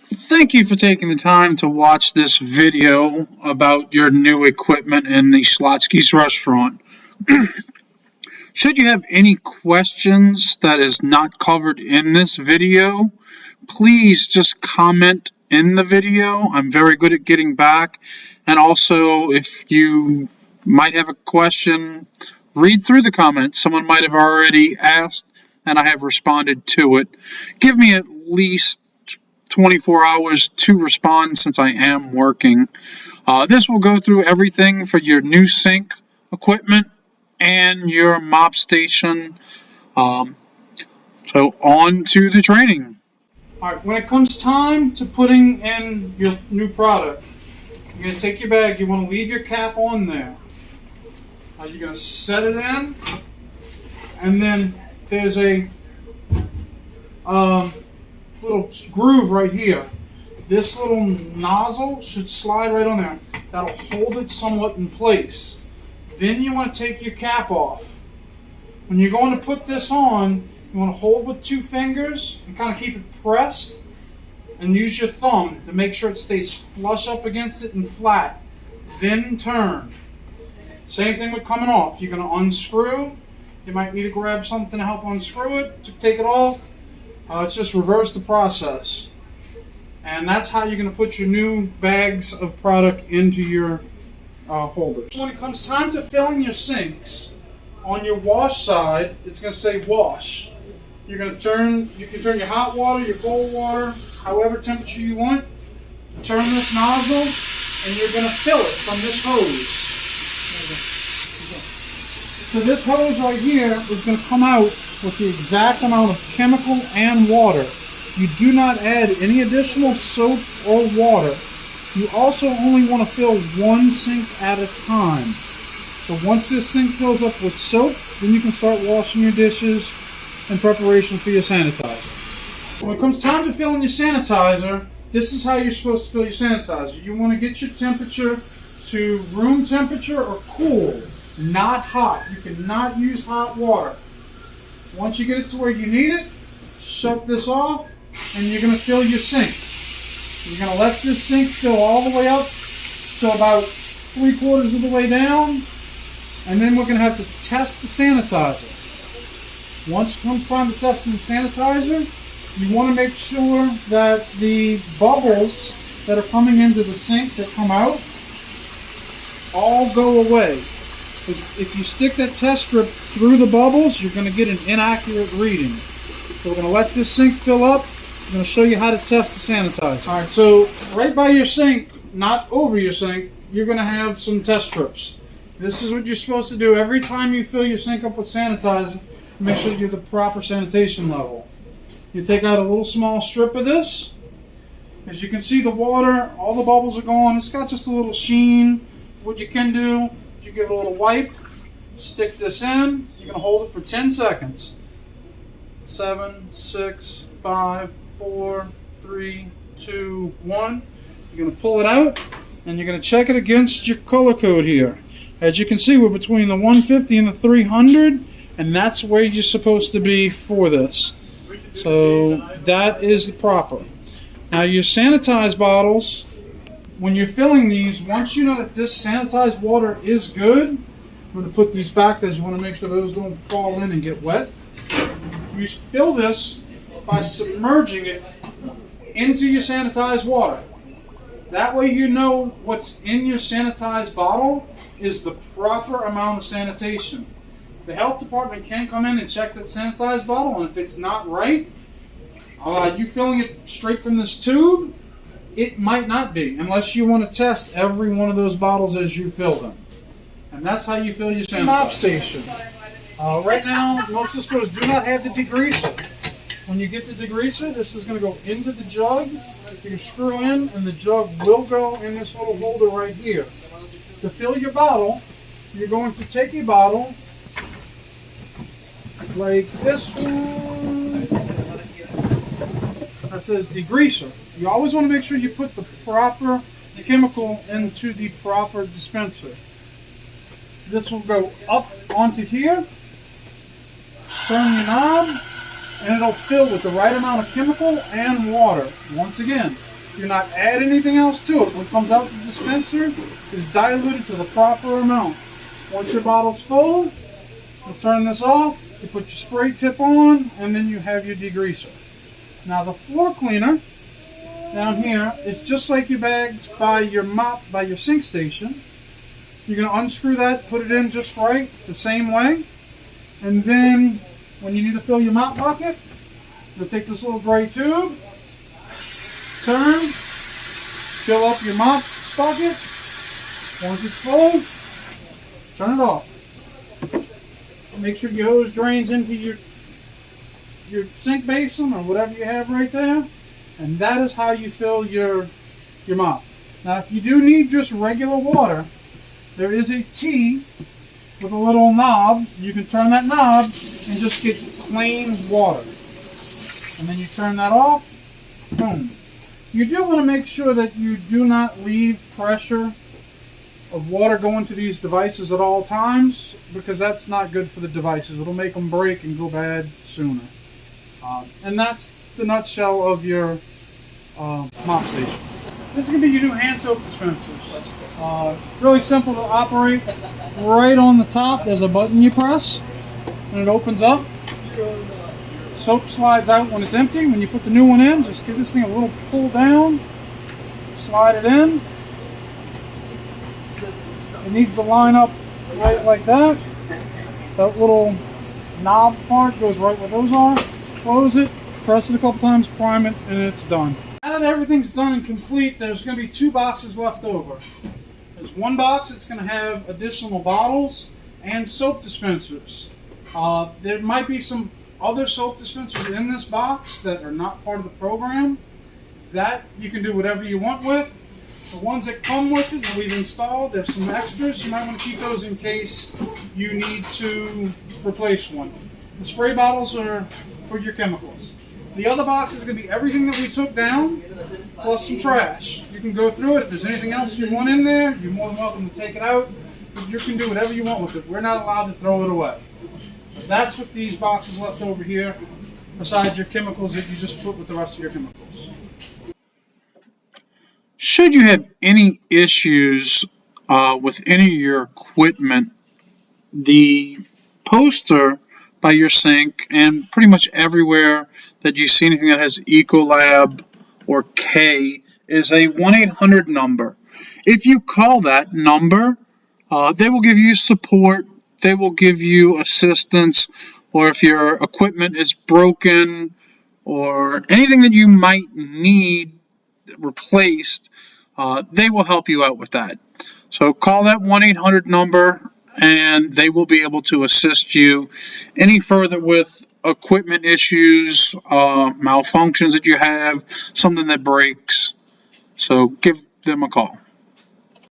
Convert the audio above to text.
Thank you for taking the time to watch this video about your new equipment in the Schlotskys restaurant. Should you have any questions that is not covered in this video, please just comment in the video. I'm very good at getting back. And also, if you might have a question, read through the comments. Someone might have already asked, and I have responded to it. Give me at least 24 hours to respond since I am working. This will go through everything for your new sink equipment and your mop station. So on to the training. Alright, when it comes time to putting in your new product, you're going to take your bag, you want to leave your cap on there. You're going to set it in, and then there's a little groove right here. This little nozzle should slide right on there. That'll hold it somewhat in place. Then you want to take your cap off. When you're going to put this on, you want to hold with 2 fingers and kind of keep it pressed, and use your thumb to make sure it stays flush up against it and flat. Then turn. Same thing with coming off. You're going to unscrew. You might need to grab something to help unscrew it, to take it off. It's just reverse the process. And that's how you're going to put your new bags of product into your holders. When it comes time to filling your sinks, on your wash side, it's going to say wash. You're going to turn, you can turn your hot water, your cold water, however temperature you want. Turn this nozzle, and you're going to fill it from this hose. So this hose right here is going to come out with the exact amount of chemical and water. You do not add any additional soap or water. You also only want to fill 1 sink at a time. So once this sink fills up with soap, then you can start washing your dishes in preparation for your sanitizer. When it comes time to fill in your sanitizer, this is how you're supposed to fill your sanitizer. You want to get your temperature to room temperature or cool, not hot. You cannot use hot water. Once you get it to where you need it, shut this off, and you're going to fill your sink. You're going to let this sink fill all the way up to about 3/4 of the way down, and then we're going to have to test the sanitizer. Once it comes time to test the sanitizer, you want to make sure that the bubbles that are coming into the sink that come out all go away. If you stick that test strip through the bubbles, you're going to get an inaccurate reading. So we're going to let this sink fill up. I'm going to show you how to test the sanitizer. Alright, so right by your sink, not over your sink, you're going to have some test strips. This is what you're supposed to do every time you fill your sink up with sanitizer. Make sure you get the proper sanitation level. You take out a little small strip of this. As you can see, the water, all the bubbles are gone. It's got just a little sheen. What you can do, you give it a little wipe, stick this in. You're going to hold it for 10 seconds. 7, 6, 5, 4, 3, 2, 1. You're going to pull it out, and you're going to check it against your color code here. As you can see, we're between the 150 and the 300, and that's where you're supposed to be for this. So that is the proper. Now your sanitized bottles, when you're filling these, once you know that this sanitized water is good, I'm going to put these back because you want to make sure those don't fall in and get wet. You fill this by submerging it into your sanitized water. That way you know what's in your sanitized bottle is the proper amount of sanitation. The health department can come in and check that sanitized bottle, and if it's not right, you filling it straight from this tube, it might not be, unless you want to test every one of those bottles as you fill them. And that's how you fill your sanitizer. Mop station. Right now, most of the stores do not have the degreaser. When you get the degreaser, this is going to go into the jug. You can screw in, and the jug will go in this little holder right here. To fill your bottle, you're going to take a bottle like this one that says degreaser. You always want to make sure you put the proper chemical into the proper dispenser. This will go up onto here, turn your knob, and it'll fill with the right amount of chemical and water. Once again, Do not add anything else to it. What comes out the dispenser is diluted to the proper amount. Once your bottle's full, you turn this off, you put your spray tip on, and then you have your degreaser. Now the floor cleaner down here is just like your bags by your mop, by your sink station. You're going to unscrew that, put it in just right, the same way. And then when you need to fill your mop bucket, you'll take this little gray tube, turn, fill up your mop bucket. Once it's full, turn it off. Make sure your hose drains into your sink basin or whatever you have right there. And that is how you fill your mop. Now if you do need just regular water, there is a T with a little knob. You can turn that knob and just get plain water. And then you turn that off, boom. You do want to make sure that you do not leave pressure of water going to these devices at all times, because that's not good for the devices. It'll make them break and go bad sooner. And that's the nutshell of your mop station. This is going to be your new hand soap dispensers. Really simple to operate. Right on the top there's a button you press and it opens up. Soap slides out when it's empty. When you put the new one in, just give this thing a little pull down, slide it in. It needs to line up right like that. That little knob part goes right where those are. Close it, press it a couple times, prime it, and it's done. Now that everything's done and complete, there's going to be 2 boxes left over. There's one box that's going to have additional bottles and soap dispensers. There might be some other soap dispensers in this box that are not part of the program. That you can do whatever you want with. The ones that come with it that we've installed, there's some extras. You might want to keep those in case you need to replace one. The spray bottles are for your chemicals. The other box is going to be everything that we took down, plus some trash. You can go through it. If there's anything else you want in there, you're more than welcome to take it out. You can do whatever you want with it. We're not allowed to throw it away. But that's what these boxes left over here, besides your chemicals that you just put with the rest of your chemicals. Should you have any issues with any of your equipment, the poster by your sink and pretty much everywhere that you see anything that has Ecolab or K is a 1-800 number. If you call that number, they will give you support, they will give you assistance, or if your equipment is broken or anything that you might need replaced, they will help you out with that. So call that 1-800 number and they will be able to assist you any further with equipment issues, malfunctions that you have, something that breaks. So give them a call.